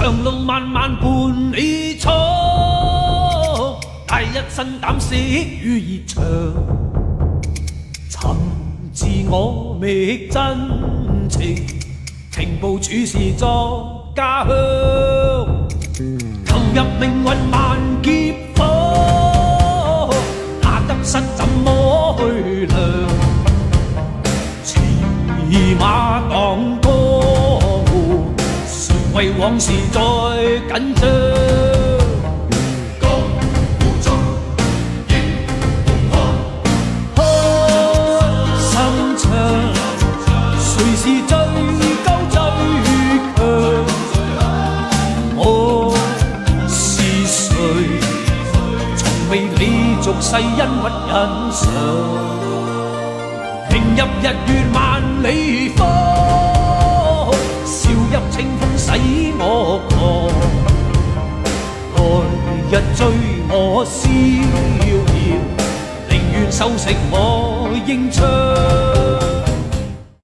長路漫漫伴你闖，帶一身膽識與熱腸，尋自我覓真情，情報處事作家鄉，投入命運萬劫火，那得失怎麼去量？騎馬當江湖，誰為往事再緊張？江湖中英雄漢，心腸，誰是最高最強？我是誰？從未理俗世恩屈欣賞。迎入日月萬里方，笑入清風使我狂。來日追我逍遙，寧願收成我英槍。